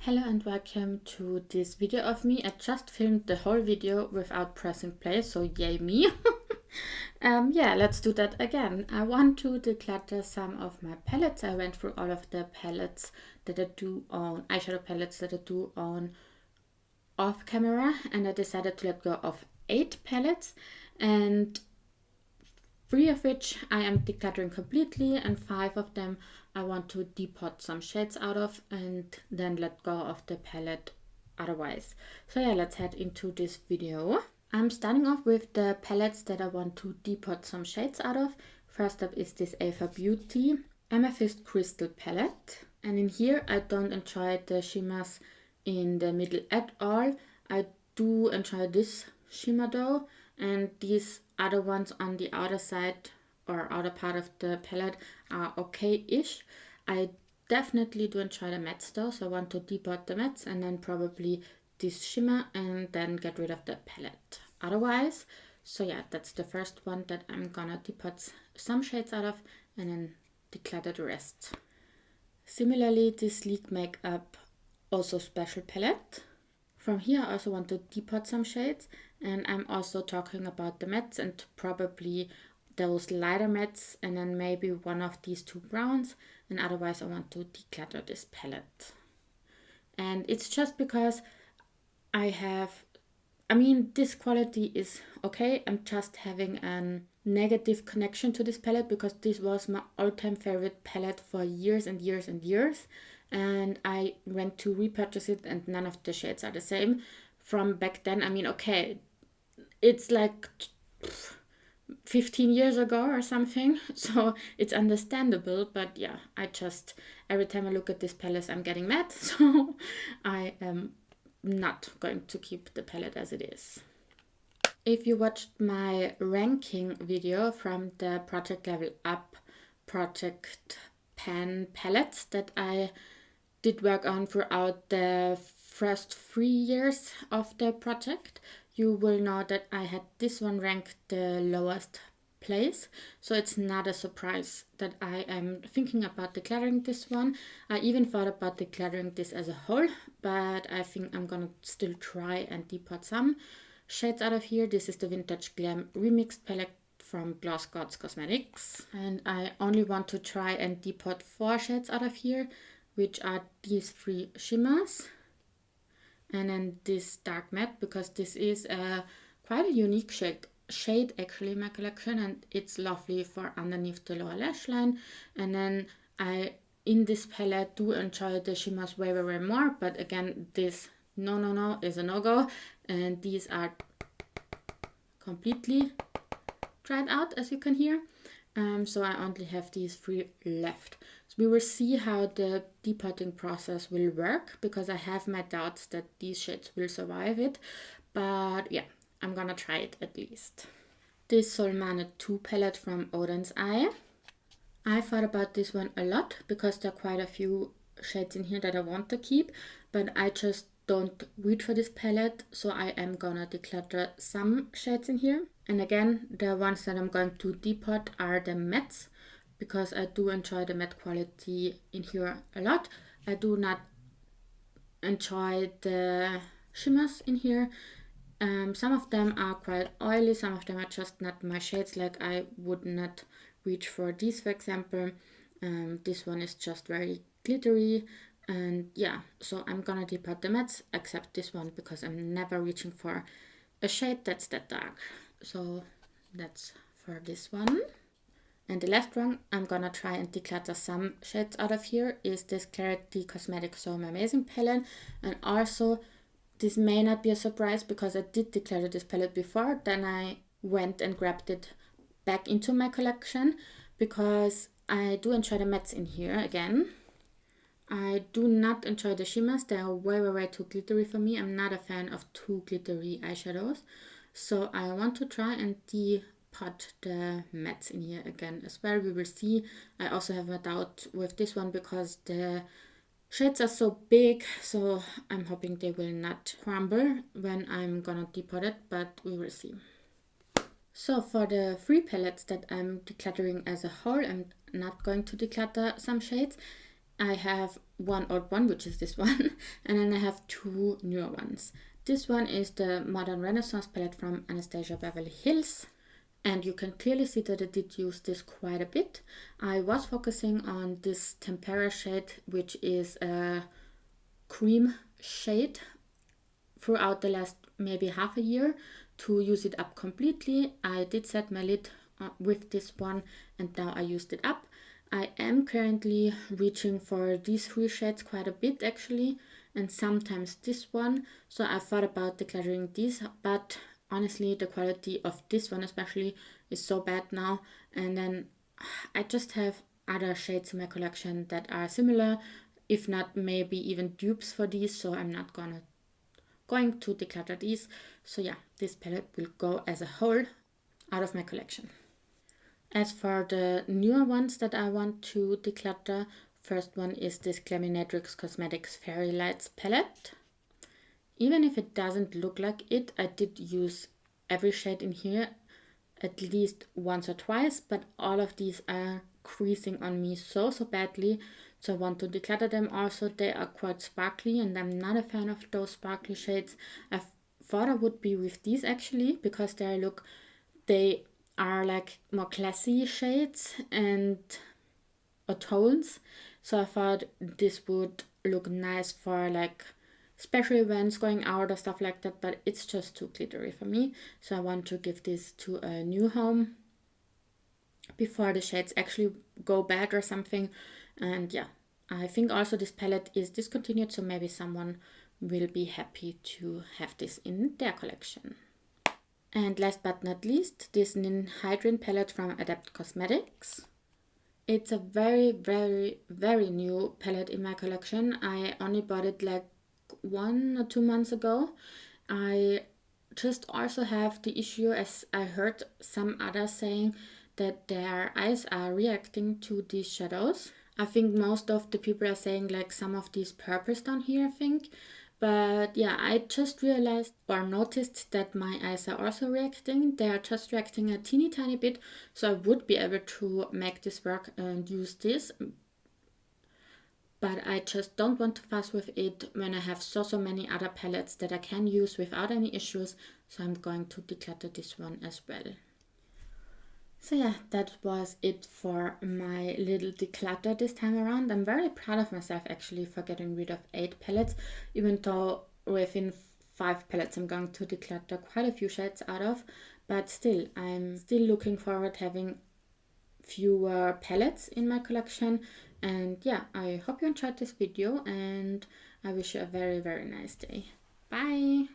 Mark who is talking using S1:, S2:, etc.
S1: Hello and welcome to this video of me. I just filmed the whole video without pressing play, so yay me. Yeah, let's do that again. I want to declutter some of my palettes. I went through all of the palettes that I do own, eyeshadow palettes that I do own off camera, and I decided to let go of 8 palettes, and 3 of which I am decluttering completely, and 5 of them I want to depot some shades out of and then let go of the palette otherwise. So yeah, let's head into this video. I'm starting off with the palettes that I want to depot some shades out of. First up is this Alpha Beauty Amethyst Crystal palette. And in here I don't enjoy the shimmers in the middle at all. I do enjoy this shimmer though, and these other ones on the outer side or outer part of the palette are okay-ish. I definitely do enjoy the mattes though, so I want to depot the mattes and then probably this shimmer and then get rid of the palette otherwise. So yeah, that's the first one that I'm gonna depot some shades out of and then declutter the rest. Similarly, this Sleek Makeup Also Special palette. From here I also want to depot some shades, and I'm also talking about the mattes and probably those lighter mattes and then maybe one of these 2 browns, and otherwise I want to declutter this palette. And it's just because this quality is okay. I'm just having a negative connection to this palette because this was my all-time favorite palette for years and years and years. And I went to repurchase it and none of the shades are the same from back then. Okay, it's like 15 years ago or something, so it's understandable, but yeah, every time I look at this palette I'm getting mad, so I am not going to keep the palette as it is. If you watched my ranking video from the Project Level Up Project Pan palettes that I did work on throughout the first 3 years of the project, you will know that I had this one ranked the lowest place. So it's not a surprise that I am thinking about decluttering this one. I even thought about decluttering this as a whole, but I think I'm gonna still try and depot some shades out of here. This is the Vintage Glam Remixed palette from Gloss Gods Cosmetics, and I only want to try and depot 4 shades out of here, which are these 3 shimmers and then this dark matte, because this is quite a unique shade actually in my collection, and it's lovely for underneath the lower lash line. And then I in this palette do enjoy the shimmers way more, but again this no is a no-go, and these are completely dried out, as you can hear. So I only have these 3 left. So we will see how the depotting process will work, because I have my doubts that these shades will survive it. But yeah, I'm gonna try it at least. This Solmane 2 palette from Odin's Eye. I thought about this one a lot because there are quite a few shades in here that I want to keep, but I just don't reach for this palette, so I am gonna declutter some shades in here. And again, the ones that I'm going to depot are the mattes, because I do enjoy the matte quality in here a lot. I do not enjoy the shimmers in here. Some of them are quite oily, some of them are just not my shades, like I would not reach for these, for example. This one is just very glittery, and yeah, so I'm gonna depot the mattes except this one, because I'm never reaching for a shade that's that dark. So that's for this one. And the last one I'm gonna try and declutter some shades out of here is this Clarity Cosmetics So Amazing palette. And also, this may not be a surprise because I did declutter this palette before, then I went and grabbed it back into my collection because I do enjoy the mattes in here again. I do not enjoy the shimmers, they are way too glittery for me. I'm not a fan of too glittery eyeshadows. So I want to try and depot the mattes in here again as well. We will see. I also have a doubt with this one because the shades are so big, so I'm hoping they will not crumble when I'm gonna depot it, but we will see. So for the 3 palettes that I'm decluttering as a whole, I'm not going to declutter some shades. I have one old one, which is this one, and then I have two newer ones. This one is the Modern Renaissance palette from Anastasia Beverly Hills, and you can clearly see that I did use this quite a bit. I was focusing on this Tempera shade, which is a cream shade, throughout the last maybe half a year to use it up completely. I did set my lid with this one, and now I used it up. I am currently reaching for these three shades quite a bit actually, and sometimes this one. So I thought about decluttering these, but honestly the quality of this one especially is so bad now. And then I just have other shades in my collection that are similar, if not maybe even dupes for these, so I'm not going to declutter these. So yeah, this palette will go as a whole out of my collection. As for the newer ones that I want to declutter, first one is this Glaminatrix Cosmetics Fairy Lights palette. Even if it doesn't look like it, I did use every shade in here at least once or twice, but all of these are creasing on me so badly, so I want to declutter them. Also, they are quite sparkly and I'm not a fan of those sparkly shades. I thought I would be with these actually, because they are like more classy shades and or tones, so I thought this would look nice for like special events, going out or stuff like that, but it's just too glittery for me, so I want to give this to a new home before the shades actually go bad or something. And yeah, I think also this palette is discontinued, so maybe someone will be happy to have this in their collection. And last but not least, this Nin Hydrin palette from Adept Cosmetics. It's a very new palette in my collection. I only bought it like 1 or 2 months ago. I just also have the issue, as I heard some others saying, that their eyes are reacting to these shadows. I think most of the people are saying like some of these purples down here, I think. But yeah, I just realized or noticed that my eyes are also reacting. They are just reacting a teeny tiny bit, so I would be able to make this work and use this. But I just don't want to fuss with it when I have so many other palettes that I can use without any issues. So I'm going to declutter this one as well. So yeah, that was it for my little declutter this time around. I'm very proud of myself actually for getting rid of 8 palettes, even though within 5 palettes I'm going to declutter quite a few shades out of. But still, I'm still looking forward having fewer palettes in my collection. And yeah, I hope you enjoyed this video and I wish you a very nice day. Bye!